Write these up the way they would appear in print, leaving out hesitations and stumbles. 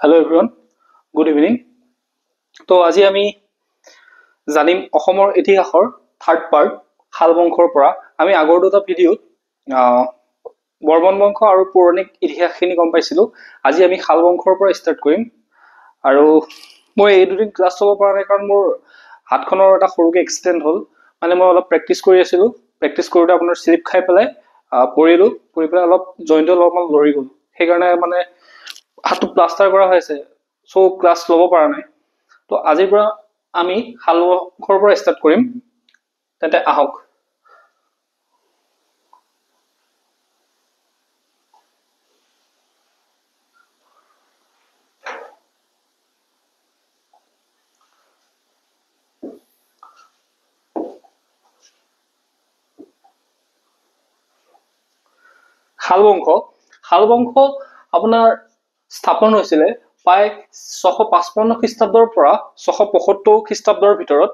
Hello everyone, good evening. তো আজি আমি জানিম অসমৰ ইতিহাসৰ থাৰ্ড পাৰ্ট শাল বংশৰ পৰা। আমি আগৰ দুটা ভিডিঅ'ত বৰ্মন বংশ আৰু পৌৰাণিক ইতিহাসখিনি গম পাইছিলো। আজি আমি শাল বংশৰ পৰা ষ্টাৰ্ট কৰিম। আৰু মই এই দুদিন ক্লাছ ল'ব পৰা নাই কাৰণ মোৰ হাতখনৰ এটা সৰুকে এক্সিডেণ্ট হ'ল। মানে মই অলপ প্ৰেক্টিছ কৰি আছিলো, প্ৰেক্টিছ কৰোঁতে আপোনাৰ স্লিপ খাই পেলাই পৰি পেলাই অলপ জইণ্টত অলপমান লৰি গ'ল। সেইকাৰণে মানে হাতটো প্লাষ্টাৰ কৰা হৈছে, চ' ক্লাছ ল'ব পৰা নাই। তো আজিৰ পৰা আমি শাল বংশৰ পৰা ষ্টাৰ্ট কৰিম। তেন্তে আহক। শাল বংশ আপোনাৰ স্থাপন হৈছিলে প্ৰায় 655 খ্ৰীষ্টাব্দৰ পৰা 675 খ্ৰীষ্টাব্দৰ ভিতৰত।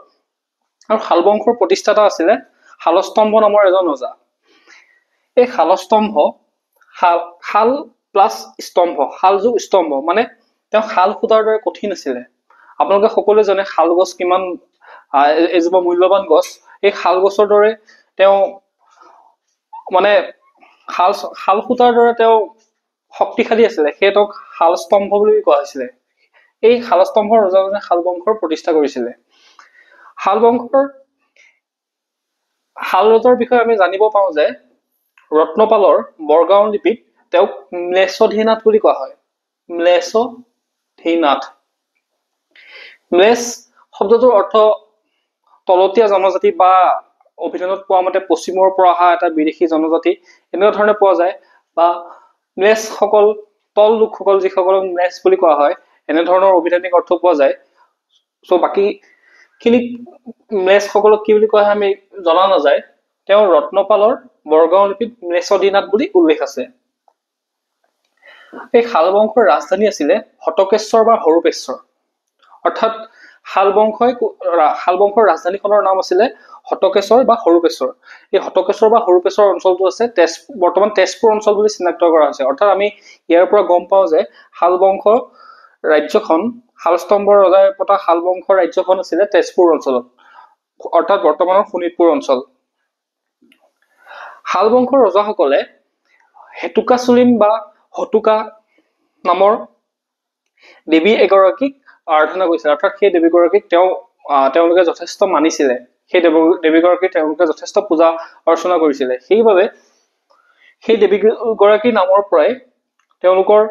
আৰু শাল বংশৰ প্ৰতিষ্ঠাতা আছিলে শালস্তম্ভ নামৰ এজন ৰজা। এই শালস্তম্ভ শাল প্লাছ স্তম্ভ, শাল যোগ স্তম্ভ, মানে তেওঁ শাল সূতাৰ দৰে কঠিন আছিলে। আপোনালোকে সকলোৱে জানে শাল গছ কিমান এজোপা মূল্যৱান গছ। এই শাল গছৰ দৰে তেওঁ মানে শাল সূতাৰ দৰে তেওঁ শক্তিশালী আছিলে, সেয়ে তেওঁক শালস্তম্ভ বুলি কোৱা হৈছিলে। এই শালস্তম্ভৰ ৰজাজনে শাল বংশৰ প্ৰতিষ্ঠা কৰিছিলে। শাল বংশৰ শাল ৰজাৰ বিষয়ে আমি জানিব পাওঁ যে ৰত্নপালৰ বৰগাঁও লিপিত তেওঁক ম্লেচ্ছধীনাথ বুলি কোৱা হয়। ম্লেচ্ছধীনাথ। ম্লেচ্ছ শব্দটোৰ অৰ্থ তলতীয়া জনজাতি বা অভিধানত পোৱা মতে পশ্চিমৰ পৰা অহা এটা বিদেশী জনজাতি, এনেকুৱা ধৰণে পোৱা যায়। বা ম্লেচ্ছসকল, তল লোকসকল যিসকলক ম্লেচ্ছ বুলি কোৱা হয়, এনেধৰণৰ অভিধানিক অৰ্থ পোৱা যায়। চ' বাকী খিনি ম্লেচ্ছসকলক কি বুলি কোৱা হয় আমি জনা নাযায়। তেওঁ ৰত্নপালৰ বৰগাঁও লিপিত ম্লেচ্ছধীনাথ বুলি উল্লেখ আছে। এই শাল বংশৰ ৰাজধানী আছিলে হটকেশ্বৰ বা হৰূপেশ্বৰ। অৰ্থাৎ শাল বংশৰ ৰাজধানীখনৰ নাম আছিলে হটকেশ্বৰ বা হৰূপেশ্বৰ। এই হটকেশ্বৰ বা হৰূপেশ্বৰ অঞ্চলটো আছে বৰ্তমান তেজপুৰ অঞ্চল বুলি চিনাক্ত কৰা হৈছে। অৰ্থাৎ আমি ইয়াৰ পৰা গম পাওঁ যে শাল বংশ ৰাজ্যখন, শালস্তম্ভৰ ৰজাই পতা শাল বংশৰ ৰাজ্যখন আছিলে তেজপুৰ অঞ্চলত, অৰ্থাৎ বৰ্তমানৰ শোণিতপুৰ অঞ্চল। শাল বংশৰ ৰজাসকলে হেটুকা চুলিম বা হটুকা নামৰ দেৱী এগৰাকীক আৰাধনা কৰিছিলে। অৰ্থাৎ সেই দেৱীগৰাকীক তেওঁলোকে যথেষ্ট মানিছিলে। সেই দেৱীগৰাকীক তেওঁলোকে যথেষ্ট পূজা অৰ্চনা কৰিছিলে। সেইবাবে সেই দেৱীগৰাকীৰ নামৰ পৰাই তেওঁলোকৰ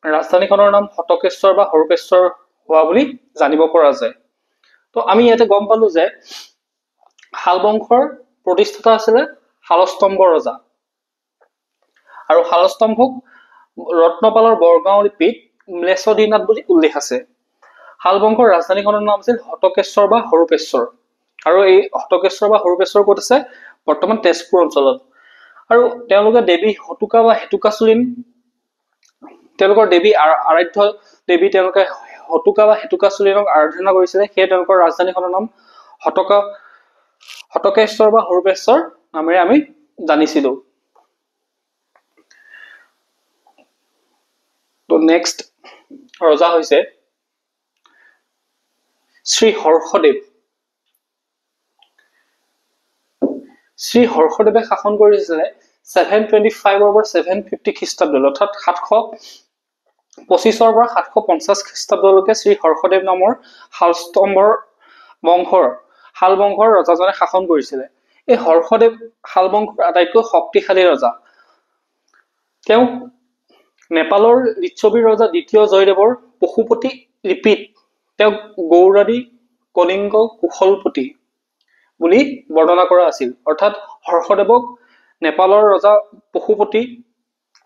ৰাজধানীখনৰ নাম হটকেশ্বৰ বা হৰূপেশ্বৰ হোৱা বুলি জানিব পৰা যায়। তো আমি ইয়াতে গম পালো যে শাল বংশৰ প্ৰতিষ্ঠাতা আছিলে শালস্তম্ভ ৰজা। আৰু শালস্তম্ভক ৰত্নপালৰ বৰগাঁও লিপিত ম্লেচ্ছধীনাথ বুলি উল্লেখ আছে। শাল বংশৰ ৰাজধানীখনৰ নাম আছিল হটকেশ্বৰ বা হৰূপেশ্বৰ। আৰু এই হটকেশ্বৰ বা হৰূপেশ্বৰ ক'ত আছে? বৰ্তমান তেজপুৰ অঞ্চলত। আৰু তেওঁলোকে দেৱী হটুকা বা হেটুকা চুলিম, তেওঁলোকৰ দেৱী আৰাধ্য দেৱী তেওঁলোকে হটুকা বা হেটুকা চুলিমক আৰাধনা কৰিছিলে। সেয়ে তেওঁলোকৰ ৰাজধানীখনৰ নাম হটকেশ্বৰ বা হৰূপেশ্বৰ নামেৰে আমি জানিছিলো। তো নেক্সট ৰজা হৈছে শ্ৰী হৰ্ষদেৱ। শ্ৰী হৰ্ষদেৱে শাসন কৰিছিলে 725 পৰা 750 খ্ৰীষ্টাব্দলৈ, অৰ্থাৎ 725 পৰা 750 খ্ৰীষ্টাব্দলৈকে শ্ৰী হৰ্ষদেৱ নামৰ শাল বংশৰ ৰজাজনে শাসন কৰিছিলে। এই হৰ্ষদেৱ শাল বংশৰ আটাইতকৈ শক্তিশালী ৰজা। তেওঁ নেপালৰ লিচ্ছবীৰ ৰজা দ্বিতীয় জয়দেৱৰ পশুপতি লিপিত তেওঁক গৌৰাদী কলিংগ কুশলপতি বুলি বৰ্ণনা কৰা আছিল। অৰ্থাৎ হৰ্ষদেৱক নেপালৰ ৰজা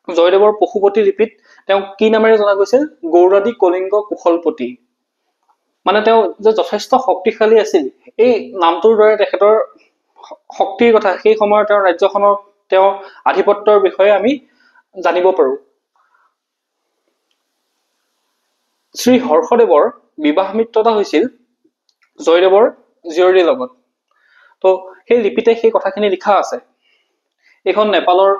জয়দেৱৰ পশুপতি লিপিত তেওঁক কি নামেৰে জনা গৈছিল? গৌৰাদী কলিংগ কুশলপতি। মানে তেওঁ যে যথেষ্ট শক্তিশালী আছিল, এই নামটোৰ দৰে তেখেতৰ শক্তিৰ কথা সেই সময়ৰ তেওঁৰ ৰাজ্যখনৰ তেওঁৰ আধিপত্যৰ বিষয়ে আমি জানিব পাৰো। শ্ৰী হৰ্ষদেৱৰ বিবাহ মিত্ৰতা হৈছিল জয়দেৱৰ জীয়ৰীৰ লগত। তো সেই লিপিতে সেই কথাখিনি লিখা আছে। এইখন নেপালৰ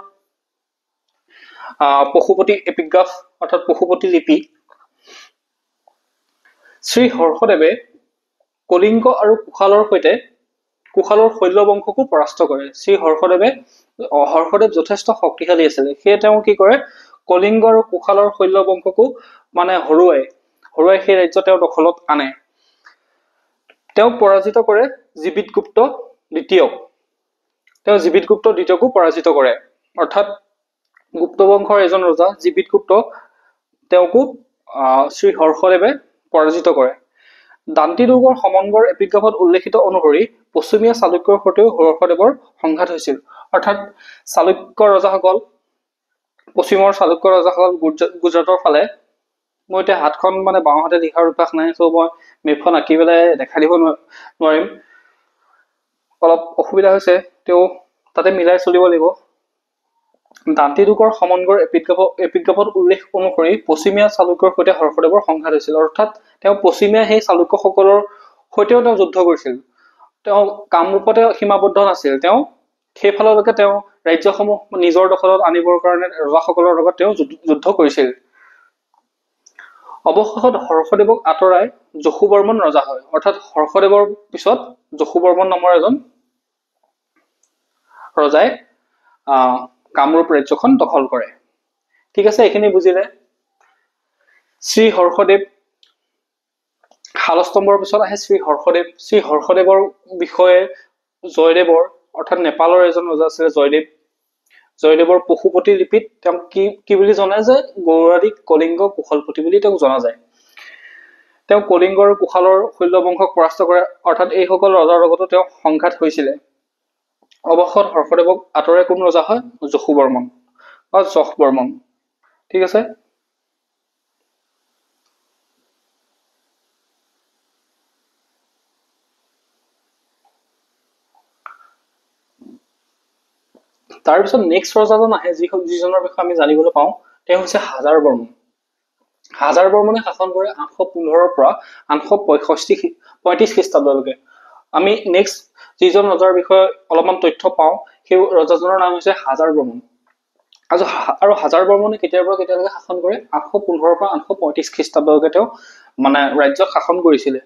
পশুপতি এপিগ্ৰাফ অৰ্থাৎ পশুপতি লিপি। শ্ৰী হৰ্ষদেৱে কলিংগ আৰু কুশালৰ শৈল্য বংশকো পৰাস্ত কৰে। শ্ৰী হৰ্ষদেৱ যথেষ্ট শক্তিশালী আছিলে, সেয়ে তেওঁ কি কৰে, কলিংগ আৰু কুশালৰ শৈল্য বংশকো মানে হৰুৱাই সেই ৰাজ্য তেওঁ দখলত আনে। তেওঁক পৰাজিত কৰে জীৱিতগুপ্ত দ্বিতীয়ক। তেওঁ জীৱিতগুপ্ত দ্বিতীয়কো পৰাজিত কৰে, অৰ্থাৎ গুপ্ত বংশৰ এজন ৰজা জীৱিতগুপ্ত, তেওঁকো শ্ৰী হৰ্ষদেৱে পৰাজিত কৰে। দান্তি দুৰ্গৰ সমন্বয়ৰ এপিগ্ৰাফত উল্লেখিত অনুসৰি পশ্চিমীয়া চালুক্যৰ সৈতেও হৰ্ষদেৱৰ সংঘাত হৈছিল। অৰ্থাৎ পশ্চিমৰ চালুক্য ৰজাসকল গুজৰাটৰ ফালে, মই এতিয়া হাতখন মানে বাওঁ হাতে লিখাৰ অভ্যাস নাই, চ' মই মেপখন আঁকি পেলাই দেখাই দিব নোৱাৰিম, অলপ অসুবিধা হৈছে, তেওঁ তাতে মিলাই চলিব লাগিব। দান্তি দুৰ্গৰ সমন্বয়ৰ এপিগ্ৰাফত উল্লেখ অনুসৰি পশ্চিমীয়া চালুক্যৰ সৈতে হৰ্ষদেৱৰ সংঘাত হৈছিল। অৰ্থাৎ তেওঁ পশ্চিমীয়া সেই চালুক্যসকলৰ সৈতেও তেওঁ যুদ্ধ কৰিছিল। তেওঁ কামৰূপতে সীমাবদ্ধ নাছিল, তেওঁ সেইফাললৈকে তেওঁ ৰাজ্যসমূহ নিজৰ দখলত আনিবৰ কাৰণে ৰজাসকলৰ লগত তেওঁ যুদ্ধ কৰিছিল। অৱশেষত হৰ্ষদেৱক আঁতৰাই যশোবৰ্মন ৰজা হয়। অৰ্থাৎ হৰ্ষদেৱৰ পিছত যশোবৰ্মন নামৰ এজন ৰজাই কামৰূপ ৰাজ্যখন দখল কৰে। ঠিক আছে, এইখিনি বুজিলে। শ্ৰী হৰ্ষদেৱ, শালস্তম্ভৰ পিছত আহে শ্ৰী হৰ্ষদেৱ। শ্ৰী হৰ্ষদেৱৰ বিষয়ে জয়দেৱৰ, অৰ্থাৎ নেপালৰ এজন ৰজা আছিলে জয়দেৱৰ পশুপতি লিপিত তেওঁক কি বুলি জনায় যে গৌৰাদী কলিংগ কুশলপতি বুলি তেওঁক জনা যায়। তেওঁ কলিংগ আৰু কুশালৰ শৈল্য বংশক পৰাস্ত কৰে, অৰ্থাৎ এইসকল ৰজাৰ লগতো তেওঁ সংঘাত হৈছিলে। অৱশেষত হৰ্ষদেৱক আঁতৰাই কোন ৰজা হয়, যশোবৰ্মন বা যশবৰ্মন। ঠিক আছে, তাৰপিছত নেক্সট ৰজাজন আহে, যিজনৰ বিষয়ে আমি জানিবলৈ পাওঁ, তেওঁ হৈছে হাজাৰ বৰ্মন। হাজাৰ বৰ্মনে শাসন কৰে 815 পৰা 835 খ্ৰীষ্টাব্দলৈকে। আমি নেক্সট যিজন ৰজাৰ বিষয়ে অলপমান তথ্য পাওঁ, সেই ৰজাজনৰ নাম হৈছে হাজাৰ বৰ্মন। আৰু হাজাৰ বৰ্মনে কেতিয়াৰ পৰা কেতিয়ালৈকে শাসন কৰে, 815 পৰা 835 খ্ৰীষ্টাব্দলৈকে তেওঁ মানে ৰাজ্যত শাসন কৰিছিলে।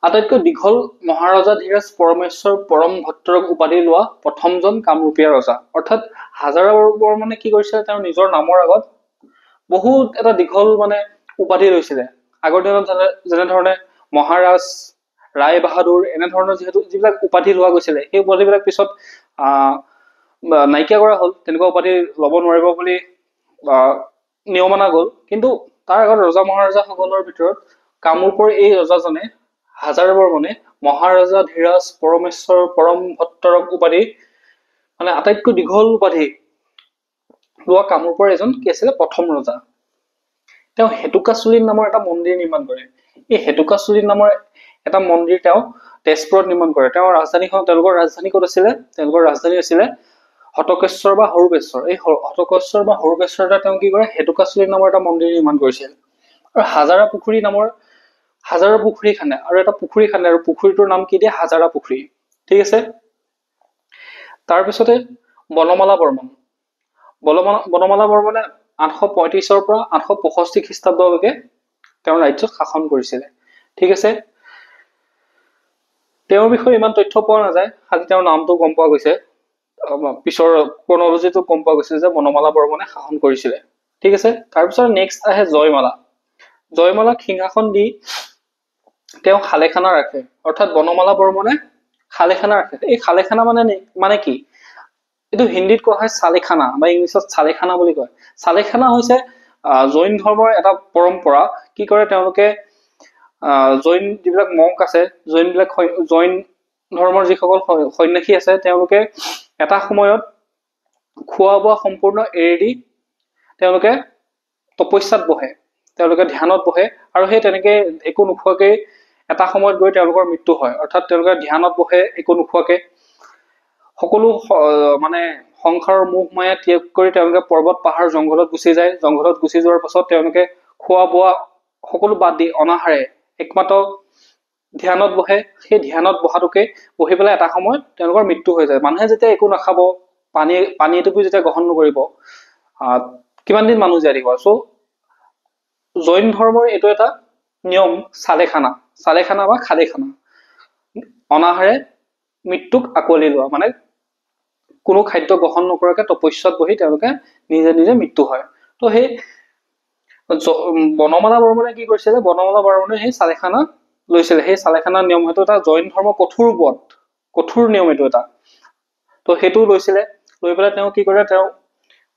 আটাইতকৈ দীঘল মহাৰজা ধীৰাজ পৰমেশ্বৰ পৰম ভট্টৰক উপাধি লোৱা প্ৰথমজন কামৰূপীয়া ৰজা। অৰ্থাৎ হাজাৰ বৰ্মনে কি কৰিছিলে, তেওঁ নিজৰ নামৰ আগত বহুত এটা দীঘল মানে উপাধি লৈছিলে। আগৰ দিনত যেনেধৰণে মহাৰাজ, ৰায় বাহাদুৰ এনেধৰণৰ যিবিলাক উপাধি লোৱা গৈছিলে, সেই উপাধিবিলাক পিছত নাইকিয়া কৰা হ'ল, তেনেকুৱা উপাধি ল'ব নোৱাৰিব বুলি নিয়ম অনা গ'ল। কিন্তু তাৰ আগত ৰজা মহাৰজাসকলৰ ভিতৰত কামৰূপৰ এই ৰজাজনে, হাজাৰ বৰ্মনে, মহাৰজা ধীৰাজ পৰমেশ্বৰ পৰম ভট্টৰক উপাধি, মানে আটাইতকৈ দীঘল উপাধি লোৱা কামৰূপৰ এজন কি আছিলে, প্ৰথম ৰজা। তেওঁ হেটুকাচুলিন নামৰ এটা মন্দিৰ নিৰ্মাণ কৰে। এই হেটুকাচুলিন নামৰ এটা মন্দিৰ তেওঁ তেজপুৰত নিৰ্মাণ কৰে। তেওঁলোকৰ ৰাজধানী ক'ত আছিলে? তেওঁলোকৰ ৰাজধানী আছিলে হটকেশ্বৰ বা হৰুকেশ্বৰ। এই হটকেশ্বৰ বা হৰুকেশ্বৰতে তেওঁ কি কৰে, হেটুকাচুলিন নামৰ এটা মন্দিৰ নিৰ্মাণ কৰিছিল। আৰু হাজাৰা পুখুৰী খান্দে, আৰু এটা পুখুৰী খান্দে, আৰু পুখুৰীটোৰ নাম কি দিয়ে, হাজাৰা পুখুৰী। ঠিক আছে, তাৰপিছতে বনমালা বৰ্মন। বনমালা বৰ্মনে 835 পৰা 865 খ্ৰীষ্টাব্দলৈকে তেওঁৰ ৰাজ্যত শাসন কৰিছিলে। ঠিক আছে, তেওঁৰ বিষয়ে ইমান তথ্য পোৱা নাযায়, খালি তেওঁৰ নামটো গম পোৱা গৈছে, পিছৰ ক্ৰনলজিটো গম পোৱা গৈছে যে বনমালা বৰ্মনে শাসন কৰিছিলে। ঠিক আছে, তাৰপিছত নেক্সট আহে জয়মালাক সিংহাসন দি তেওঁ খালেখানা ৰাখে। অৰ্থাৎ বনমালা বৰ্মনে খালেখানা ৰাখে। এই খালেখানা মানে কি? এইটো হিন্দীত কোৱা হয় চালেখানা, বা ইংলিছত চালেখানা বুলি কয়। চালেখানা হৈছে জৈন ধৰ্মৰ এটা পৰম্পৰা। কি কৰে তেওঁলোকে, জৈন যিবিলাক মংক আছে, জৈন ধৰ্মৰ যিসকল সন্যাসী আছে, তেওঁলোকে এটা সময়ত খোৱা বোৱা সম্পূৰ্ণ এৰি দি তেওঁলোকে তপস্যাত বহে, তেওঁলোকে ধ্যানত বহে, আৰু সেই তেনেকে একো নোখোৱাকে এটা সময়ত গৈ তেওঁলোকৰ মৃত্যু হয়। অৰ্থাৎ তেওঁলোকে ধ্যানত বহে একো নোখোৱাকে, সকলো মানে সংসাৰৰ মোহ মায়া ত্যাগ কৰি তেওঁলোকে পৰ্বত পাহাৰ জংঘলত গুচি যায়। জংঘলত গুচি যোৱাৰ পাছত তেওঁলোকে খোৱা বোৱা সকলো বাদ দি অনাহাৰে একমাত্ৰ ধ্যানত বহে। সেই ধ্যানত বহি পেলাই এটা সময়ত তেওঁলোকৰ মৃত্যু হৈ যায়। মানুহে যেতিয়া একো নাখাব, পানী এটুপি যেতিয়া গ্ৰহণ নকৰিব, কিমান দিন মানুহ জীয়াই থাকিব? চ' জৈন ধৰ্মৰ এইটো এটা নিয়ম চালেখানা বা খাদেখানা, অনাহাৰে মৃত্যুক আকোৱালি লোৱা, মানে কোনো খাদ্য গ্ৰহণ নকৰাকে তপস্যাত বহি তেওঁলোকে নিজে নিজে মৃত্যু হয়। তো সেই বনমালা বৰ্মনে কি কৰিছিলে, বনমালা বৰ্মনে সেই চালেখানা লৈছিলে। সেই চালেখানা নিয়ম, সেইটো এটা জৈন ধৰ্ম কঠোৰ নিয়ম এইটো এটা। তো সেইটো লৈছিলে, লৈ পেলাই তেওঁ কি কৰে, তেওঁ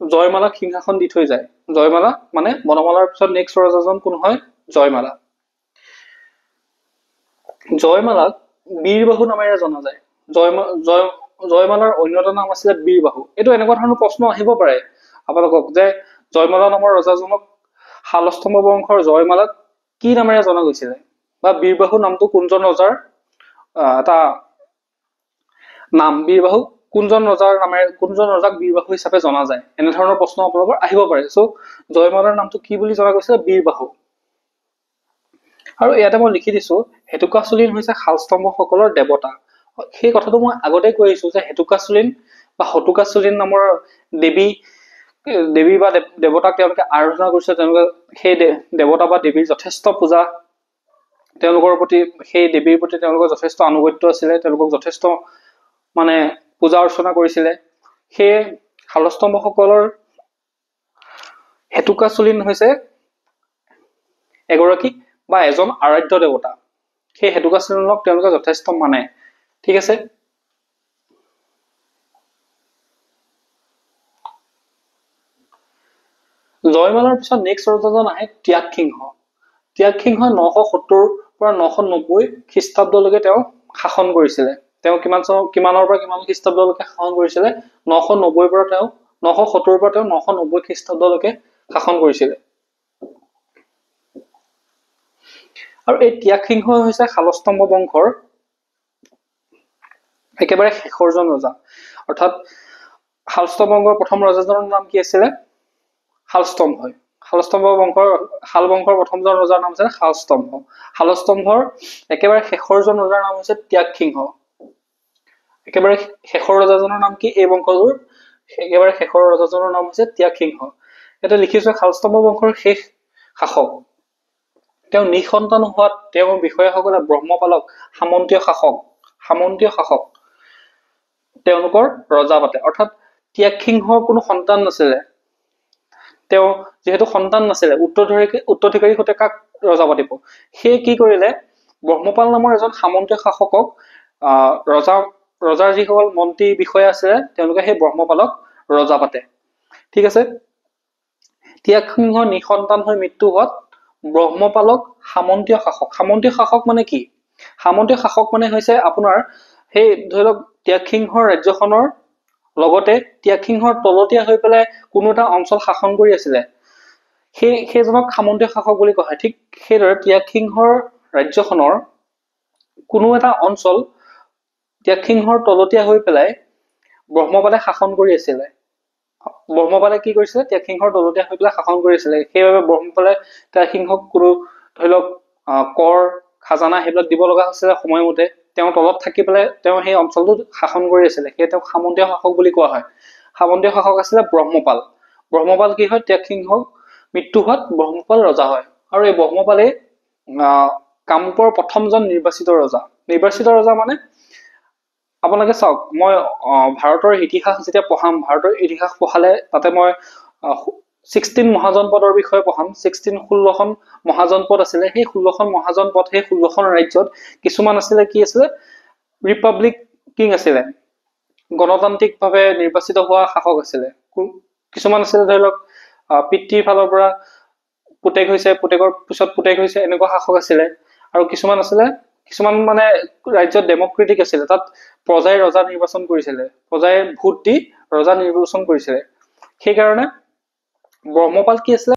জয়মালাক সিংহাসন দি থৈ যায়। জয়মালা মানে বনমালাৰ পিছত নেক্সট ৰজাজন কোন হয়, জয়মালা। জয়মালাক বীৰবাহু নামেৰে জনা যায়। জয়মালাৰ অন্য এটা নাম আছিলে বীৰবাহু। এইটো এনেকুৱা ধৰণৰ প্ৰশ্ন আহিব পাৰে আপোনালোকক যে জয়মালা নামৰ ৰজাজনক শালস্তম্ভ বংশৰ জয়মালাক কি নামেৰে জনা গৈছিলে, বা বীৰবাহু নামটো কোনজন ৰজাৰ এটা নাম, বীৰবাহু কোনজন ৰজাক বীৰবাহু হিচাপে জনা যায়, এনেধৰণৰ প্ৰশ্ন আপোনালোকৰ আহিব পাৰে। চ' জয়মালাৰ নামটো কি বুলি জনা গৈছিলে, বীৰবাহু। আৰু ইয়াতে মই লিখি দিছো, হেটুকাচুলিন হৈছে শালস্তম্ভসকলৰ দেৱতা। সেই কথাটো মই আগতে কৈ আহিছো যে হেটুকাচুলিন বা হটুকাচুলিন নামৰ দেৱী বা দেৱতাক তেওঁলোকে আৰাধনা কৰিছে। তেওঁলোকে সেই দেৱতা বা দেৱীৰ যথেষ্ট পূজা, তেওঁলোকৰ প্ৰতি, সেই দেৱীৰ প্ৰতি তেওঁলোকৰ যথেষ্ট আনুগত্য আছিলে, তেওঁলোকক যথেষ্ট মানে পূজা অৰ্চনা কৰিছিলে। সেয়ে শালস্তম্ভসকলৰ হেটুকাচুলিন হৈছে এগৰাকী বা এজন আৰাধ্য দেৱতা। সেই হেটুকাচুলিনক তেওঁলোকে যথেষ্ট মানে। ঠিক আছে, জয়মালাৰ পিছত নেক্সট ৰজাজন আহে ত্যাগসিংহ। ত্যাগসিংহ 970 পৰা 990 খ্ৰীষ্টাব্দলৈকে তেওঁ শাসন কৰিছিলে। তেওঁ কিমানৰ পৰা কিমান খ্ৰীষ্টাব্দলৈকে শাসন কৰিছিলে, 970 পৰা তেওঁ 990 খ্ৰীষ্টাব্দলৈকে শাসন কৰিছিলে। আৰু এই ত্যাগসিংহ হৈছে শালস্তম্ভ বংশৰ একেবাৰে শেষৰজন ৰজা। অৰ্থাৎ শালস্তম্ভ বংশৰ প্ৰথম ৰজাজনৰ নাম কি আছিলে, শালস্তম্ভ। শাল বংশৰ প্ৰথমজন ৰজাৰ নাম হৈছে শালস্তম্ভ। শালস্তম্ভৰ একেবাৰে শেষৰজন ৰজাৰ নাম হৈছে ত্যাগসিংহ। একেবাৰে শেষৰ ৰজাজনৰ নাম কি, এই বংশটোৰ একেবাৰে শেষৰ ৰজাজনৰ নাম হৈছে ত্যাগসিংহ। ইয়াতে লিখিছো শালস্তম্ভ বংশৰ শেষ শাসক। তেওঁ নিঃসন্তান হোৱাত তেওঁৰ বিষয়াসকলে ব্ৰহ্মপালক, সামন্তীয় শাসক তেওঁলোকৰ ৰজা পাতে। অৰ্থাৎ ত্যাগসিংহৰ কোনো সন্তান নাছিলে। তেওঁ যিহেতু সন্তান নাছিলে, উত্তৰাধিকাৰী হতে কাক ৰজা পাতিব, সেয়ে কি কৰিলে, ব্ৰহ্মপাল নামৰ এজন সামন্তীয় শাসকক ৰজাৰ যিসকল মন্ত্ৰী বিষয়া আছিলে তেওঁলোকে সেই ব্ৰহ্মপালক ৰজা পাতে। ঠিক আছে, ত্যাগসিংহ নিঃসন্তান হৈ মৃত্যু হোৱাত ব্ৰহ্মপালক সামন্তীয় শাসক মানে কি, সামন্তীয় শাসক মানে হৈছে আপোনাৰ সেই ধৰি লওক ত্যাগসিংহৰ ৰাজ্যখনৰ লগতে ত্যাগসিংহৰ তলতীয়া হৈ পেলাই কোনো এটা অঞ্চল শাসন কৰি আছিলে, সেইজনক সামন্তীয় শাসক বুলি কোৱা হয়। ঠিক সেইদৰে ত্যাগসিংহৰ ৰাজ্যখনৰ কোনো এটা অঞ্চল ত্যাগসিংহৰ তলতীয়া হৈ পেলাই ব্ৰহ্মপালে শাসন কৰি আছিলে। ব্ৰহ্মপালে কি কৰিছিলে, ত্যাগসিংহৰ তলতীয়া হৈ পেলাই শাসন কৰিছিলে। সেইবাবে ব্ৰহ্মপালে ত্যাগসিংহক কোনো ধৰি লওক কৰ খাজানা সেইবিলাক দিব লগা হৈছিলে সময়মতে। তেওঁ তলত থাকি পেলাই তেওঁ সেই অঞ্চলটোত শাসন কৰি আছিলে, সেয়ে তেওঁক সামন্তীয় শাসক বুলি কোৱা হয়। সামন্তীয় শাসক আছিলে ব্ৰহ্মপাল কি হয়, ত্যাগসিংহক মৃত্যু হোৱাত ব্ৰহ্মপাল ৰজা হয়। আৰু এই ব্ৰহ্মপালে কামৰূপৰ প্ৰথমজন নিৰ্বাচিত ৰজা মানে আপোনালোকে চাওক, মই ভাৰতৰ ইতিহাস যেতিয়া পঢ়াম, ভাৰতৰ ইতিহাস পঢ়ালে তাতে মই 16 মহাজনপদৰ বিষয়ে পঢ়াম। 16খন মহাজনপদ আছিলে। সেই 16খন মহাজনপদ, সেই 16খন ৰাজ্যত কিছুমান আছিলে কি আছিলে, ৰিপাব্লিক কিং আছিলে, গণতান্ত্ৰিকভাৱে নিৰ্বাচিত হোৱা শাসক আছিলে। কিছুমান আছিলে ধৰি লওক পিতৃৰ ফালৰ পৰা পুতেক হৈছে, পুতেকৰ পিছত পুতেক হৈছে, এনেকুৱা শাসক আছিলে। আৰু কিছুমান মানে ৰাজ্যত ডেমক্ৰেটিক আছিলে, তাত প্ৰজাই ৰজা নিৰ্বাচন কৰিছিলে, প্ৰজাই ভোট দি ৰজা নিৰ্বাচন কৰিছিলে। সেইকাৰণে ব্ৰহ্মপাল কি আছিলে,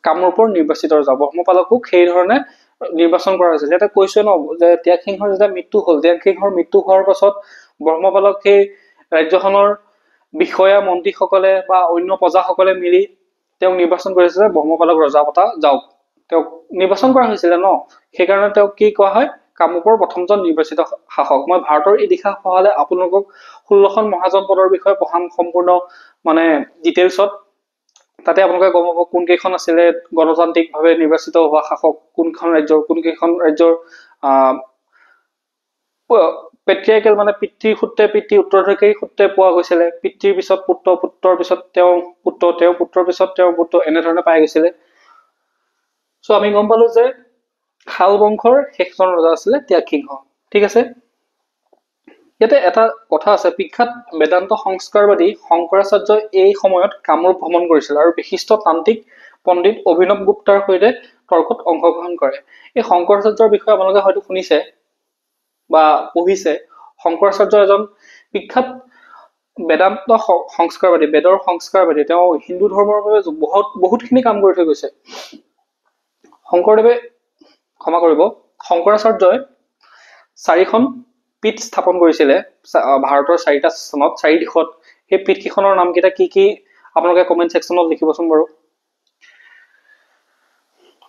কামৰূপৰ নিৰ্বাচিত ৰজা। ব্ৰহ্মপালকো সেই ধৰণে নিৰ্বাচন কৰা হৈছিল। ইয়াতে কৈছো ন যে ত্যাগসিংহৰ যেতিয়া মৃত্যু হল, ত্যাগসিংহৰ মৃত্যু হোৱাৰ পাছত ব্ৰহ্মপালক সেই ৰাজ্যখনৰ বিষয়া মন্ত্ৰীসকলে বা অন্য প্ৰজাসকলে মিলি তেওঁক নিৰ্বাচন কৰিছিলে, ব্ৰহ্মপালক ৰজা পতা যাওক, তেওঁক নিৰ্বাচন কৰা হৈছিলে ন, সেইকাৰণে তেওঁক কি কোৱা হয়, কামৰূপৰ প্ৰথমজন নিৰ্বাচিত শাসক। মই ভাৰতৰ ইতিহাস পঢ়ালে আপোনালোকক 16খন মহাজনপদৰ বিষয়ে পঢ়াম সম্পূৰ্ণ মানে ডিটেইলছত। তাতে আপোনালোকে গম পাব কোনকেইখন আছিলে গণতান্ত্ৰিকভাৱে নিৰ্বাচিত হোৱা শাসক, কোনখন ৰাজ্যৰ পেট্ৰিয়াৰ্কেল মানে পিতৃৰ সূত্ৰে উত্তৰাধিকাৰী সূত্ৰে পোৱা গৈছিলে, পিতৃৰ পিছত পুত্ৰ, পুত্ৰৰ পিছত তেওঁৰ পুত্ৰৰ পিছত তেওঁৰ পুত্ৰ, এনেধৰণে পাই গৈছিলে। চ' আমি গম পালো যে শাল বংশৰ শেষজন ৰজা আছিলে ত্যাগ সিংহ। ঠিক আছে, ইয়াতে এটা কথা আছে, বিখ্যাত বেদান্ত সংস্কাৰবাদী শংকৰাচাৰ্যই এই সময়ত কামৰূপ ভ্ৰমণ কৰিছিল আৰু বিশিষ্ট তান্ত্ৰিক পণ্ডিত অভিনৱ গুপ্তাৰ সৈতে তৰ্কত অংশগ্ৰহণ কৰে। এই শংকৰাচাৰ্যৰ বিষয়ে আপোনালোকে হয়তো শুনিছে বা পঢ়িছে। শংকৰাচাৰ্য এজন বিখ্যাত বেদান্ত সংস্কাৰবাদী, বেদৰ সংস্কাৰবাদী। তেওঁ হিন্দু ধৰ্মৰ বাবে বহুতখিনি কাম কৰি থৈ গৈছে। শংকৰাচাৰ্যই 4খন পীঠ স্থাপন কৰিছিলে ভাৰতৰ 4টা স্থানত, 4 দিশত। সেই পীঠ কেইখনৰ নামকেইটা কি কি আপোনালোকে কমেণ্ট ছেকশ্যনত লিখিবচোন বাৰু।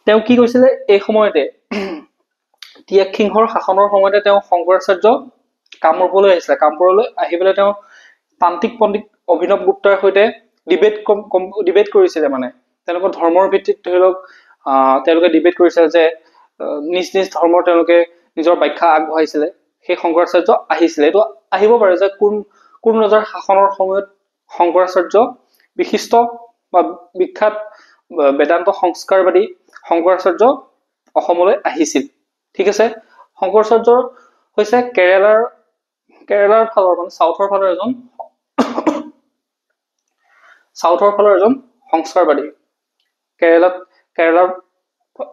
তেওঁ কি কৈছিলে এই সময়তে, ত্যাগ সিংহৰ শাসনৰ সময়তে তেওঁ শংকৰাচাৰ্য কামৰূপলৈ আহিছিলে। কামৰূপলৈ আহি পেলাই তেওঁ তান্ত্ৰিক পণ্ডিত অভিনৱ গুপ্তাৰ সৈতে ডিবেট কৰিছিলে। মানে তেওঁলোকৰ ধৰ্মৰ ভিত্তিত ধৰি লওক তেওঁলোকে ডিবেট কৰিছিলে যে নিজ নিজ ধৰ্মৰ তেওঁলোকে নিজৰ ব্যাখ্যা আগবঢ়াইছিলে। সেই শংকৰাচাৰ্য আহিছিলে। এইটো আহিব পাৰে যে কোন ৰজাৰ শাসনৰ সময়ত শংকৰাচাৰ্য বিশিষ্ট বা বিখ্যাত বেদান্ত সংস্কাৰবাদী শংকৰাচাৰ্য অসমলৈ আহিছিল। ঠিক আছে, শংকৰাচাৰ্য হৈছে কেৰেলাৰ ফালৰ মানে চাউথৰ ফালৰ এজন সংস্কাৰবাদী। কেৰেলাৰ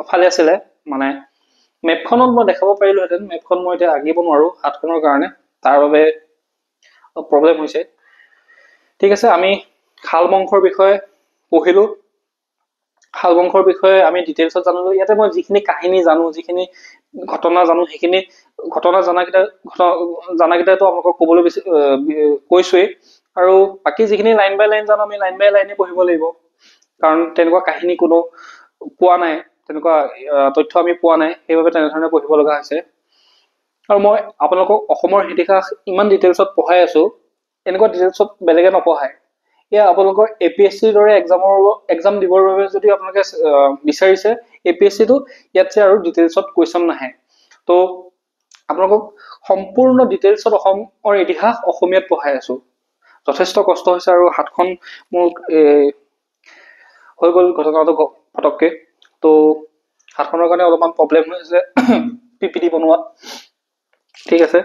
ফালে আছিলে। মানে মেপখনত মই দেখাব পাৰিলোহেঁতেন, মেপখন মই এতিয়া আঁকিব নোৱাৰো হাতখনৰ কাৰণে, তাৰ বাবে প্ৰব্লেম হৈছে। ঠিক আছে, আমি শাল বংশৰ বিষয়ে পঢ়িলো। শাল বংশৰ বিষয়ে আমি ডিটেইলছত জানিলো। ইয়াতে মই যিখিনি কাহিনী জানো, যিখিনি ঘটনা জানো, সেইখিনি ঘটনা জানাকেইটাতো আপোনালোকক ক'বলৈ কৈছোৱেই। আৰু বাকী যিখিনি লাইন বাই লাইন জানো, আমি লাইন বাই লাইনে পঢ়িব লাগিব, কাৰণ তেনেকুৱা কাহিনী কোনো পোৱা নাই, তেনেকুৱা তথ্য আমি পোৱা নাই, সেইবাবে তেনেধৰণে পঢ়িব লগা হৈছে। আৰু মই আপোনালোকক অসমৰ ইতিহাস ইমান ডিটেইলছত পঢ়াই আছো, এনেকুৱা ডিটেইলছত বেলেগে নপঢ়ায়। এয়া আপোনালোকৰ APSCৰ দৰে এক্সাম দিবৰ বাবে যদি আপোনালোকে বিচাৰিছে, APSCটো ইয়াতছে আৰু ডিটেইলছত কুৱেশ্যন নাহে। তো আপোনালোকক সম্পূৰ্ণ ডিটেইলছত অসমৰ ইতিহাস অসমীয়াত পঢ়াই আছো। যথেষ্ট কষ্ট হৈছে আৰু হাতখন মোৰ হৈ গ'ল ঘটনাটো ফটককে। তো হাতখনৰ কাৰণে অলপমান প্ৰব্লেম হৈ আছে PPT বনোৱাত। ঠিক আছে,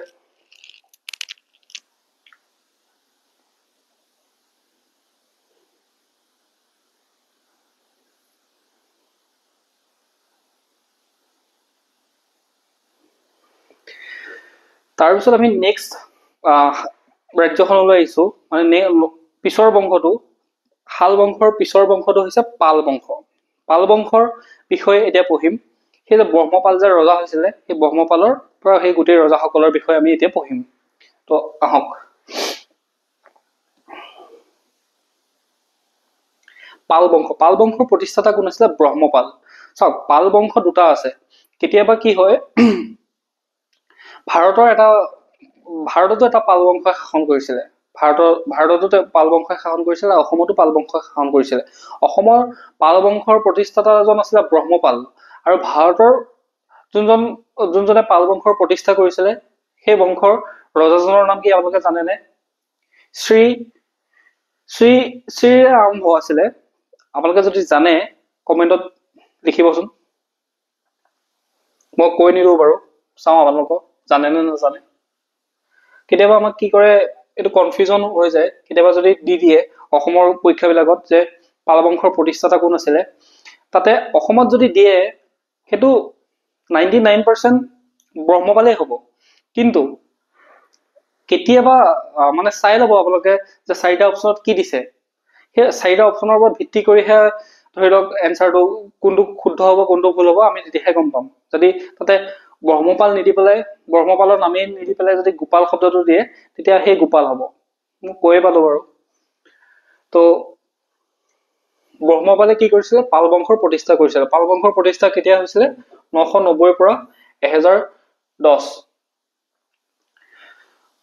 তাৰপিছত আমি নেক্সট ৰাজ্যখনলৈ আহিছো। মানে পিছৰ বংশটো, শাল বংশৰ পিছৰ বংশটো হৈছে পাল বংশ। পাল বংশৰ বিষয়ে এতিয়া পঢ়িম। সেই যে ব্ৰহ্মপাল যে ৰজা হৈছিলে, সেই ব্ৰহ্মপালৰ পৰা সেই গোটেই ৰজাসকলৰ বিষয়ে আমি এতিয়া পঢ়িম। তো আহক। পাল বংশৰ প্ৰতিষ্ঠাতা কোন আছিলে? ব্ৰহ্মপাল। চাওক, পাল বংশ দুটা আছে। কেতিয়াবা কি হয়, ভাৰততো এটা পাল বংশই শাসন কৰিছিলে। ভাৰততো পাল বংশই শাসন কৰিছিলে, অসমতো পাল বংশই শাসন কৰিছিলে। অসমৰ পাল বংশৰ প্ৰতিষ্ঠাতা এজন আছিলে ব্ৰহ্মপাল, আৰু ভাৰতৰ যোনজনে পাল বংশৰ প্ৰতিষ্ঠা কৰিছিলে, সেই বংশৰ ৰজাজনৰ নাম কি আপোনালোকে জানেনে? শ্ৰী আৰম্ভ আছিলে। আপোনালোকে যদি জানে কমেণ্টত লিখিবচোন, মই কৈ নিদিওঁ বাৰু, চাওঁ আপোনালোকক জানে নে নাজানে। কেতিয়াবা আমাক কি কৰে, এইটো কনফিউজন হৈ যায় কেতিয়াবা যদি দি দিয়ে অসমৰ পৰীক্ষাবিলাকত যে পাল বংশৰ প্ৰতিষ্ঠাতা কোন আছিলে, তাতে অসমত যদি দিয়ে সেইটো 99% ব্ৰহ্মপালেই হ'ব। কিন্তু কেতিয়াবা মানে চাই ল'ব আপোনালোকে যে 4টা অপশ্যনত কি দিছে, সেই 4টা অপশ্যনৰ ওপৰত ভিত্তি কৰিহে ধৰি লওক এনচাৰটো কোনটো শুদ্ধ হ'ব কোনটো ভুল হ'ব আমি তেতিয়াহে গম পাম। যদি তাতে ব্ৰহ্মপাল নিদি পেলাই, ব্ৰহ্মপালৰ নামেই নিদি পেলাই যদি গোপাল শব্দটো দিয়ে, তেতিয়া সেই গোপাল হ'ব। মই কৈয়ে পালো বাৰু। তো ব্ৰহ্মপালে কি কৰিছিলে? পাল বংশৰ প্ৰতিষ্ঠা কৰিছিলে। পাল বংশৰ প্ৰতিষ্ঠা কেতিয়া হৈছিলে? 990 পৰা 1010।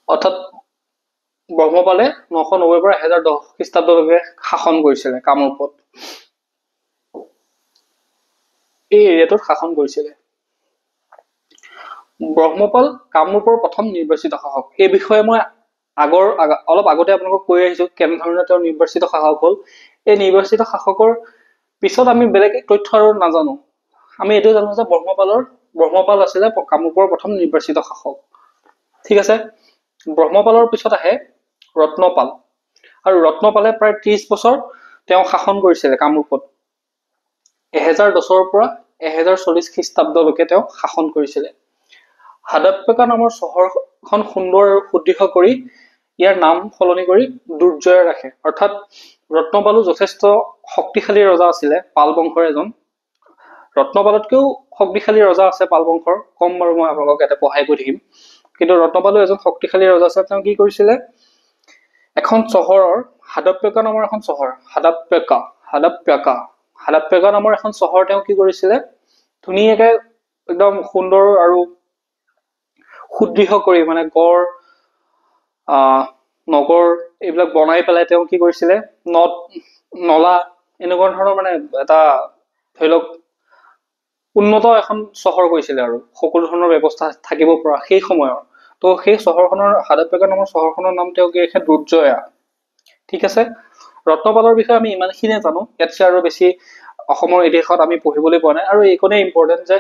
অৰ্থাৎ ব্ৰহ্মপালে 990 পৰা 1010 খ্ৰীষ্টাব্দলৈকে শাসন কৰিছিলে কামৰূপত। এই এৰিয়াটোত শাসন কৰিছিলে। ব্ৰহ্মপাল কামৰূপৰ প্ৰথম নিৰ্বাচিত শাসক। এই বিষয়ে মই অলপ আগতে আপোনালোকক কৈ আহিছো কেনেধৰণে তেওঁ নিৰ্বাচিত শাসক হ'ল। এই নিৰ্বাচিত শাসকৰ পিছত আমি বেলেগ তথ্য আৰু নাজানো। আমি এইটো জানো যে ব্ৰহ্মপাল আছিলে কামৰূপৰ প্ৰথম নিৰ্বাচিত শাসক। ঠিক আছে। ব্ৰহ্মপালৰ পিছত আহে ৰত্নপাল, আৰু ৰত্নপালে প্ৰায় 30 বছৰ তেওঁ শাসন কৰিছিলে কামৰূপত। 1010 পৰা 1040 খ্ৰীষ্টাব্দলৈকে তেওঁ শাসন কৰিছিলে। হাদপ্পকা নামৰ চহৰখন সুন্দৰ আৰু সুদৃঢ় কৰি ইয়াৰ নাম সলনি কৰি দুৰ্জয় ৰাখে। অৰ্থাৎ ৰত্নপালো যথেষ্ট শক্তিশালী ৰজা আছিলে, পাল বংশৰ এজন। ৰত্নপালতকৈও শক্তিশালী ৰজা আছে পাল বংশৰ, কম বাৰু মই আপোনালোকক ইয়াতে পঢ়াই গৈ থাকিম। কিন্তু ৰত্নপালো এজন শক্তিশালী ৰজা আছে। তেওঁ কি কৰিছিলে, এখন চহৰৰ হাদপ্পকা নামৰ এখন চহৰ, হাদপ্পকা নামৰ এখন চহৰ তেওঁ কি কৰিছিলে, ধুনীয়াকে একদম সুন্দৰ আৰু সুদৃঢ় কৰি, মানে গড় নগৰ এইবিলাক বনাই পেলাই তেওঁ কি কৰিছিলে, নদ নলা এনেকুৱা ধৰণৰ মানে এটা ধৰি লওক উন্নত এখন চহৰ কৰিছিলে আৰু সকলো ধৰণৰ ব্যৱস্থা থাকিব পৰা সেই সময়ৰ। তো সেই চহৰখনৰ হাদপ্পকা নামৰ চহৰখনৰ নাম তেওঁ কি ৰাখে, দুৰ্জয়া। ঠিক আছে। ৰত্নপালৰ বিষয়ে আমি ইমানখিনিয়ে জানো, ইয়াতছে আৰু বেছি অসমৰ ইতিহাসত আমি পঢ়িবলৈ পোৱা নাই। আৰু এইখনেই ইম্পৰ্টেণ্ট যে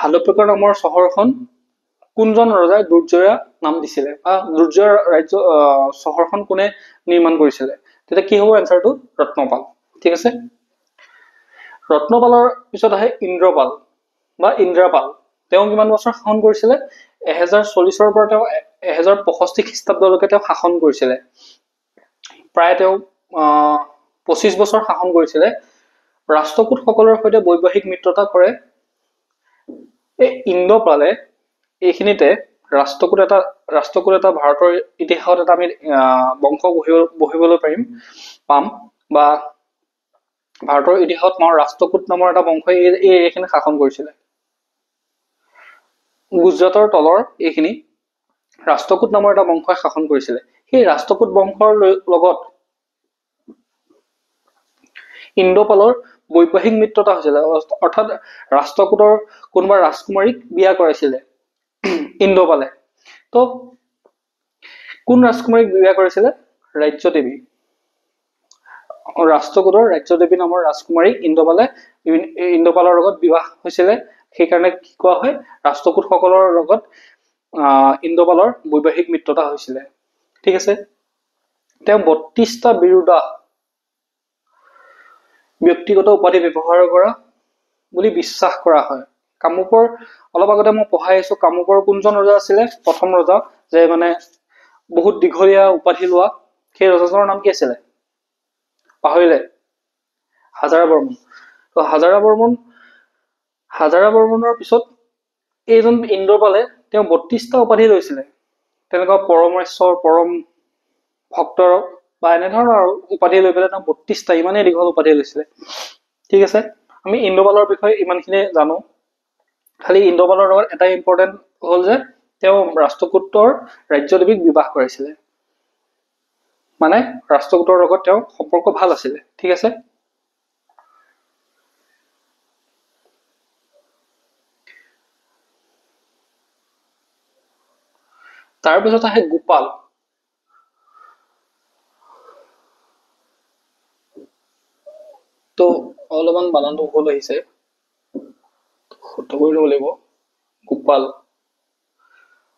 হাদপ্পকা নামৰ চহৰখন কোনজন ৰজাই দুৰ্জয়া নাম দিছিলে, বা দুৰ্জয় ৰাজ্য চহৰখন কোনে নিৰ্মাণ কৰিছিলে, তেতিয়া কি হ'ব এনচাৰটো, ৰত্নপাল। ঠিক আছে। ৰত্নপালৰ পিছত আহে ইন্দ্ৰপাল বা ইন্দ্ৰাপাল। তেওঁ কিমান বছৰ শাসন কৰিছিলে, 1040 পৰা তেওঁ 1065 খ্ৰীষ্টাব্দলৈকে তেওঁ শাসন কৰিছিলে। প্ৰায় তেওঁ 25 বছৰ শাসন কৰিছিলে। ৰাষ্ট্ৰকূটসকলৰ সৈতে বৈবাহিক মিত্ৰতা কৰে। এই ইন্দ্ৰপালে এইখিনিতে ৰাষ্ট্ৰকূট এটা ভাৰতৰ ইতিহাসত এটা আমি বংশ বহিবলৈ পাম, বা ভাৰতৰ ইতিহাসত ৰাষ্ট্ৰকূট নামৰ এটা বংশই এইখিনি শাসন কৰিছিলে। গুজৰাটৰ তলৰ এইখিনি ৰাষ্ট্ৰকূট নামৰ এটা বংশই শাসন কৰিছিলে। সেই ৰাষ্ট্ৰকূট বংশৰ লগত ইন্দ্ৰপালৰ বৈবাহিক মিত্ৰতা হৈছিলে, অৰ্থাৎ ৰাষ্ট্ৰকূটৰ কোনোবা ৰাজকুমাৰীক বিয়া কৰাইছিলে ইন্দ্ৰপালে। তো কোন ৰাজকুমাৰীক বিয়া কৰিছিলে, ৰাজ্যদেৱী। ৰাষ্ট্ৰকূটৰ ৰাজ্যদেৱী নামৰ ৰাজকুমাৰীক ইন্দ্ৰপালৰ লগত বিবাহ হৈছিলে। সেইকাৰণে কি কোৱা হয়, ৰাষ্ট্ৰকূটসকলৰ লগত ইন্দ্ৰপালৰ বৈবাহিক মিত্ৰতা হৈছিলে। ঠিক আছে। তেওঁ 32টা বিৰুদা ব্যক্তিগত উপাধি ব্যৱহাৰ কৰা বুলি বিশ্বাস কৰা হয়। কামৰূপৰ অলপ আগতে মই পঢ়াই আছো, কামৰূপৰ কোনজন ৰজা আছিলে, প্ৰথম ৰজা যে মানে বহুত দীঘলীয়া উপাধি লোৱা, সেই ৰজাজনৰ নাম কি আছিলে, পাহৰিলে, হাজাৰা বৰ্মন। তো হাজাৰা বৰ্মনৰ পিছত এইজন ইন্দ্ৰপালে তেওঁ 32টা উপাধি লৈছিলে। তেনেকুৱা পৰমেশ্বৰ, পৰম ভক্ত বা এনেধৰণৰ আৰু উপাধি লৈ পেলাই তেওঁ 32টা ইমানেই দীঘল উপাধি লৈছিলে। ঠিক আছে। আমি ইন্দ্ৰপালৰ বিষয়ে ইমানখিনি জানো। খালি ইন্দ্ৰপালৰ লগত এটাই ইম্পৰ্টেণ্ট হ'ল যে তেওঁ ৰাষ্ট্ৰকূটৰ ৰাজ্যদেৱীক বিবাহ কৰাইছিলে, মানে ৰাষ্ট্ৰকূটৰ লগত তেওঁ সম্পৰ্ক ভাল আছিলে। ঠিক আছে। তাৰপিছত আহে গোপাল। তো অলপমান বানানটো ভুল আহিছে, শুদ্ধ কৰি ল'ব লাগিব।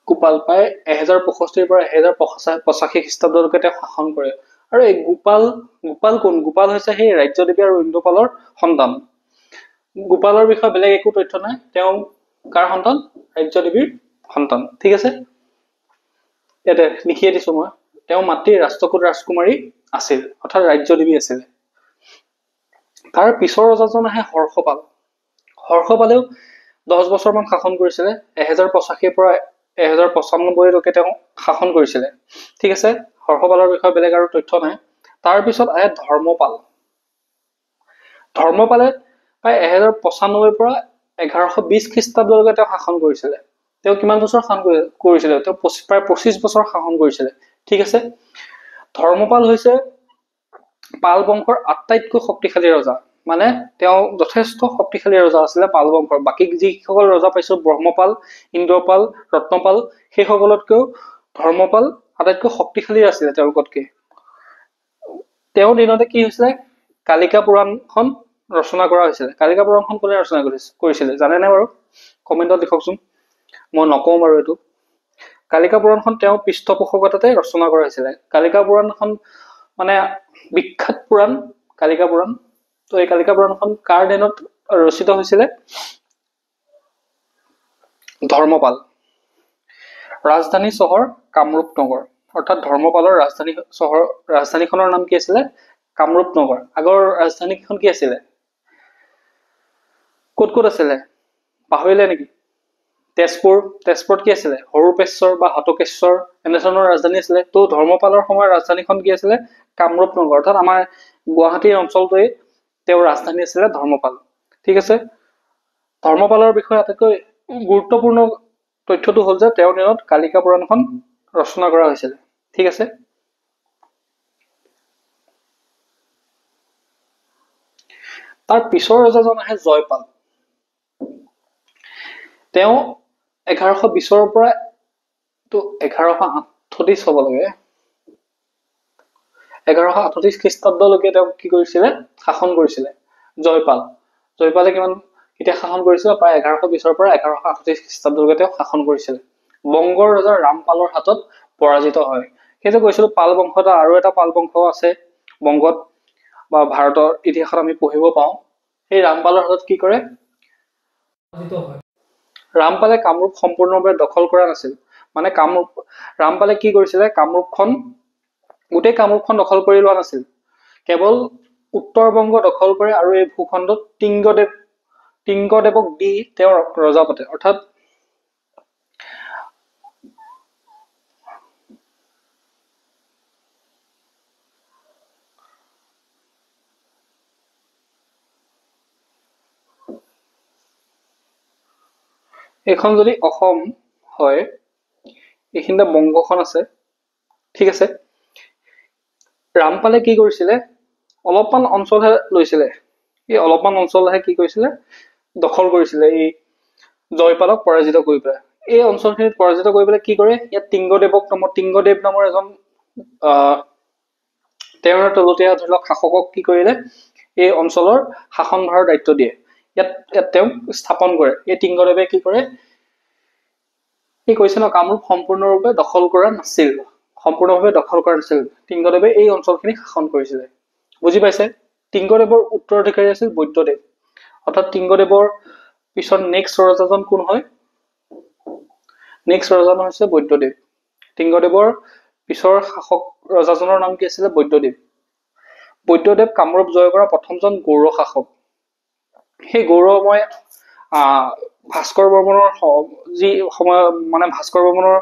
গোপাল প্ৰায় 1065 পৰা 1085 খ্ৰীষ্টাব্দলৈকে তেওঁ শাসন কৰে। আৰু এই গোপাল কোন, গোপাল হৈছে সেই ৰাজ্যদেৱী আৰু ইন্দ্ৰপালৰ সন্তান। গোপালৰ বিষয়ে বেলেগ একো তথ্য নাই, তেওঁ কাৰ সন্তান, ৰাজ্যদেৱীৰ সন্তান। ঠিক আছে। ইয়াতে লিখিয়ে দিছো মই, তেওঁ মাতৃ ৰাষ্ট্ৰকূট ৰাজকুমাৰী আছিল, অৰ্থাৎ ৰাজ্যদেৱী আছিল। তাৰ পিছৰ ৰজাজন আহে হৰ্ষপাল। হৰ্ষপালেও 10 বছৰমান শাসন কৰিছিলে, 1085 পৰা 1095লৈকে তেওঁ শাসন কৰিছিলে। ঠিক আছে। হৰ্ষপালৰ বিষয়ে বেলেগ আৰু তথ্য নাই। তাৰপিছত আহে ধৰ্মপাল। ধৰ্মপালে প্ৰায় 1095 পৰা 1120 খ্ৰীষ্টাব্দলৈকে তেওঁ শাসন কৰিছিলে। তেওঁ কিমান বছৰ শাসন কৰিছিলে, তেওঁ প্ৰায় 25 বছৰ শাসন কৰিছিলে। ঠিক আছে। ধৰ্মপাল হৈছে পাল বংশৰ আটাইতকৈ শক্তিশালী ৰজা, মানে তেওঁ যথেষ্ট শক্তিশালী ৰজা আছিলে পাল বংশৰ। বাকী যিসকল ৰজা পাইছো ব্ৰহ্মপাল, ইন্দ্ৰপাল, ৰত্নপাল, সেই সকলতকৈও ধৰ্মপাল আটাইতকৈ শক্তিশালী আছিলে তেওঁলোকতকে। তেওঁৰ দিনতে কি হৈছিলে, কালিকা পুৰাণখন ৰচনা কৰা হৈছিলে। কালিকা পুৰাণখন কোনে ৰচনা কৰিছিলে জানেনে বাৰু? কমেণ্টত লিখকচোন, মই নকওঁ বাৰু এইটো। কালিকা পুৰাণখন তেওঁ পৃষ্ঠপোষকতাতে ৰচনা কৰা হৈছিলে। কালিকা পুৰাণখন মানে বিখ্যাত পুৰাণ কালিকা পুৰাণ। তো এই কালিকা পুৰাণখন কাৰ দিনত ৰচিত হৈছিলে? ধৰ্মপাল। ৰাজধানী চহৰ কামৰূপ নগৰ, অৰ্থাৎ ধৰ্মপালৰ ৰাজধানীখনৰ নাম কি আছিলে? কামৰূপ নগৰ। আগৰ ৰাজধানীখন কি আছিলে? ক'ত ক'ত আছিলে পাহৰিলে নেকি? তেজপুৰত কি আছিলে? হৰুপেশ্বৰ বা হতকেশ্বৰ এনেধৰণৰ ৰাজধানী আছিলে। তো ধৰ্মপালৰ সময়ৰ ৰাজধানীখন কি আছিলে? কামৰূপ নগৰ, অৰ্থাৎ আমাৰ গুৱাহাটী অঞ্চলটোৱে তেওঁৰ ৰাজধানী আছিলে ধৰ্মপাল। ঠিক আছে, ধৰ্মপালৰ বিষয়ে আটাইতকৈ গুৰুত্বপূৰ্ণ তথ্যটো হ'ল যে তেওঁৰ দিনত কালিকা পুৰাণখন ৰচনা কৰা হৈছিলে। ঠিক আছে, তাৰ পিছৰ ৰজাজন আহে জয়পাল। তেওঁ 1120ৰ পৰা 1138 হ'ব লাগে, 1138 খ্ৰীষ্টাব্দলৈকে তেওঁ কি কৰিছিলে? শাসন কৰিছিলে জয়পালে কেতিয়া শাসন কৰিছিলে? প্ৰায় 1120ৰ পৰা 1138 খ্ৰীষ্টাব্দলৈকে তেওঁ শাসন কৰিছিলে। বংগৰ ৰজা ৰামপালৰ হাতত পৰাজিত হয়। সেই যে কৈছিলো পাল বংশ আৰু এটা পাল বংশ আছে বংগত বা ভাৰতৰ ইতিহাসত আমি পঢ়িব পাওঁ। সেই ৰামপালৰ হাতত কি কৰে? পৰাজিত হয়। ৰামপালে কামৰূপ সম্পূৰ্ণভাৱে দখল কৰা নাছিল। মানে ৰামপালে কি কৰিছিলে? গোটেই কামৰূপখন দখল কৰি লোৱা নাছিল, কেৱল উত্তৰ বংগ দখল কৰে আৰু এই ভূখণ্ডত টিংগদেৱক দি তেওঁ ৰজা পাতে। অৰ্থাৎ এইখন যদি অসম হয়, এইখিনিতে বংগখন আছে। ঠিক আছে, ৰামপালে কি কৰিছিলে? অলপমান অঞ্চলহে লৈছিলে, এই অলপমান অঞ্চলহে কি কৰিছিলে? দখল কৰিছিলে এই জয়পালক পৰাজিত কৰি পেলাই। এই অঞ্চলখিনিত পৰাজিত কৰি পেলাই কি কৰে? ইয়াত টিংগদেৱ নামৰ এজন তেওঁৰ তলতীয়া ধৰি লওক শাসকক কি কৰিলে? এই অঞ্চলৰ শাসনভাৰৰ দায়িত্ব দিয়ে। ইয়াত তেওঁক স্থাপন কৰে। এই টিংগদেৱে কি কৰে? এই কৈছে ন, কামৰূপ সম্পূৰ্ণভাৱে দখল কৰা নাছিল। টিংগদেৱে এই অঞ্চলখিনি শাসন কৰিছিলে। বুজি পাইছে? টিংগদেৱৰ উত্তৰাধিকাৰী আছিল বৈদ্যদেৱ। অৰ্থাৎ টিংগদেৱৰ পিছত নেক্সট ৰজাজন কোন হয়? নেক্সট ৰজাজন হৈছে বৈদ্যদেৱ। টিংগদেৱৰ পিছৰ ৰজাজনৰ নাম কি আছিলে? বৈদ্যদেৱ কামৰূপ জয় কৰা প্ৰথমজন গৌড় শাসক। সেই গৌড়ময় ভাস্কৰ বৰ্মনৰ যি সময় মানে ভাস্কৰ বৰ্মনৰ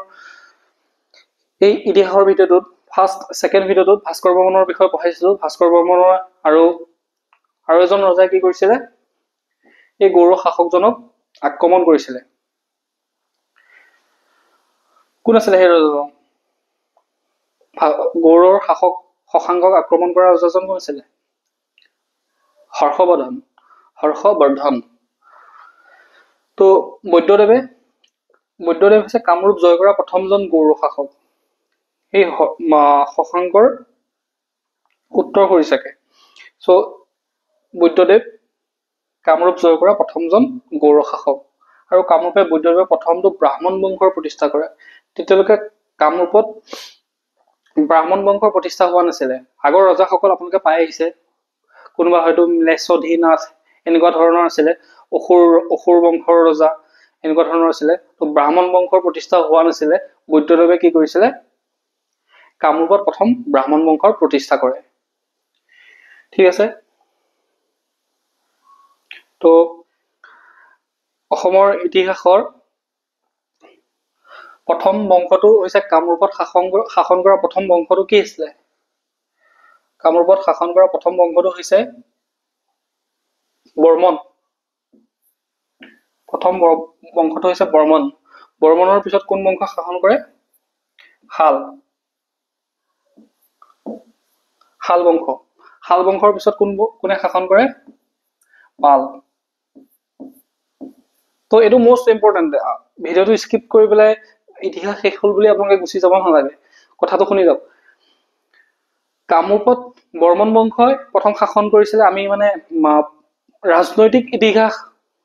এই ইতিহাসৰ ভিডিঅ'টোত ছেকেণ্ড ভিডিঅ'টোত ভাস্কৰ বৰ্মনৰ বিষয়ে পঢ়াইছিলো। ভাস্কৰ বৰ্মনৰ আৰু এজন ৰজাই কি কৰিছিলে? এই গৌড় শাসকজনক আক্ৰমণ কৰিছিলে। কোন আছিলে সেই ৰজাজন? গৌড়ৰ শাসক শশাংকক আক্ৰমণ কৰা ৰজাজন কোন আছিলে? হৰ্ষবৰ্ধন। তো বৈদ্যদেৱ হৈছে কামৰূপ জয় কৰা প্ৰথমজন গৌড় শাসক। সেই শশাংকৰ উত্তৰ সৰিচাকে। চ' বৈদ্যদেৱ কামৰূপ জয় কৰা প্ৰথমজন গৌড় শাসক। আৰু কামৰূপে বৈদ্যদেৱে প্ৰথমটো ব্ৰাহ্মণ বংশৰ প্ৰতিষ্ঠা কৰে। তেতিয়ালৈকে কামৰূপত ব্ৰাহ্মণ বংশৰ প্ৰতিষ্ঠা হোৱা নাছিলে। আগৰ ৰজাসকল আপোনালোকে পাই আহিছে, কোনোবা হয়তো ম্লেচ্ছধিনাথ এনেকুৱা ধৰণৰ আছিলে, অসুৰ বংশৰ ৰজা এনেকুৱা ধৰণৰ আছিলে। তো ব্ৰাহ্মণ বংশৰ প্ৰতিষ্ঠা হোৱা নাছিলে। বৈদ্যদেৱে কি কৰিছিলে? কামৰূপত প্ৰথম ব্ৰাহ্মণ বংশৰ প্ৰতিষ্ঠা কৰে। ঠিক আছে, তো অসমৰ ইতিহাসৰ প্ৰথম বংশটো হৈছে কামৰূপত শাসন কৰা প্ৰথম বংশটো কি আছিলে? কামৰূপত শাসন কৰা প্ৰথম বংশটো হৈছে বৰ্মন। প্ৰথম বংশটো হৈছে বৰ্মন। বৰ্মনৰ পিছত কোন বংশ শাসন কৰে? শাল বংশ। শাল বংশৰ পিছত কোনে শাসন কৰে? পাল। তো এইটো মোষ্ট ইম্পৰ্টেণ্ট, ভিডিঅ'টো স্কিপ কৰি পেলাই ইতিহাস শেষ হ'ল বুলি আপোনালোকে গুচি যাব নালাগে, কথাটো শুনি যাওক। কামৰূপত বৰ্মন বংশই প্ৰথম শাসন কৰিছিলে। আমি মানে ৰাজনৈতিক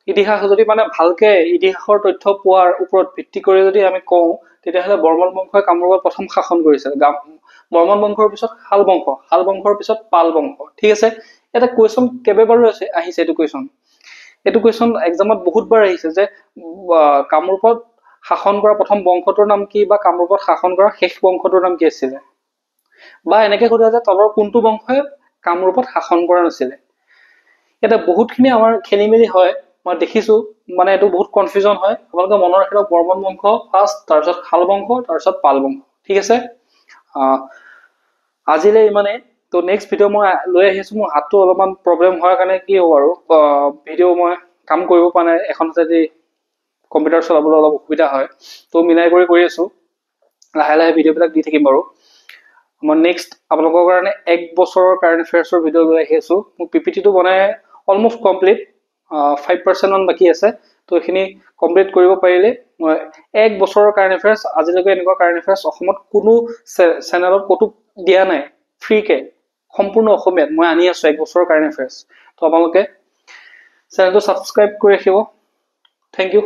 ইতিহাস যদি মানে ভালকে ইতিহাসৰ তথ্য পোৱাৰ ওপৰত ভিত্তি কৰি যদি আমি কওঁ, তেতিয়াহ'লে বৰ্মন বংশই কামৰূপত প্ৰথম শাসন কৰিছিলে। বৰ্মন বংশৰ পিছত শাল বংশৰ পিছত পাল বংশ। ঠিক আছে, এটা কুৱেশ্যন কেইবাবাৰো আহিছে এইটো কুৱেশ্যন এক্সামত বহুতবাৰ আহিছে যে কামৰূপত শাসন কৰা প্ৰথম বংশটোৰ নাম কি, বা কামৰূপত শাসন কৰা শেষ বংশটোৰ নাম কি আছিলে, বা এনেকে সোধা যে তলৰ কোনটো বংশই কামৰূপত শাসন কৰা নাছিলে। এটা বহুতখিনি আমাৰ খেলি মেলি হয়, মই দেখিছো, মানে এইটো বহুত কনফিউজন হয়। আপোনালোকে মনত ৰাখি লওক, বৰ্মন বংশ ফাৰ্ষ্ট, তাৰপিছত শাল বংশ, তাৰপিছত পাল বংশ। ঠিক আছে, আজিলৈ ইমানে। তো নেক্সট ভিডিঅ' মই লৈ আহিছো। মোৰ হাতটো অলপমান প্ৰব্লেম হোৱাৰ কাৰণে কি হ'ব আৰু ভিডিঅ' মই কাম কৰিব পৰা নাই, এখন যদি কম্পিউটাৰ চলাবলৈ অলপ অসুবিধা হয়, তো মিলাই কৰি আছো। লাহে লাহে ভিডিঅ'বিলাক দি থাকিম বাৰু। মই নেক্সট আপোনালোকৰ কাৰণে 1 বছৰৰ কাৰেণ্ট এফেয়াৰ্ছৰ ভিডিঅ' লৈ আহি আছো। মোৰ পিপিটিটো বনাই অলমষ্ট কমপ্লিট, 5% মান বাকী আছে। তো এইখিনি কমপ্লিট কৰিব পাৰিলে মই 1 বছৰৰ কাৰেণ্ট এফেয়াৰ্ছ, আজিলৈকে এনেকুৱা কাৰেণ্ট এফেয়াৰ্ছ অসমত কোনো চেনেলত ক'তো দিয়া নাই, ফ্ৰীকে সম্পূৰ্ণ অসমীয়াত মই আনি আছো 1 বছৰৰ কাৰেণ্ট এফেয়াৰ্ছ। তো আপোনালোকে চেনেলটো ছাবস্ক্ৰাইব কৰি ৰাখিব। Thank U.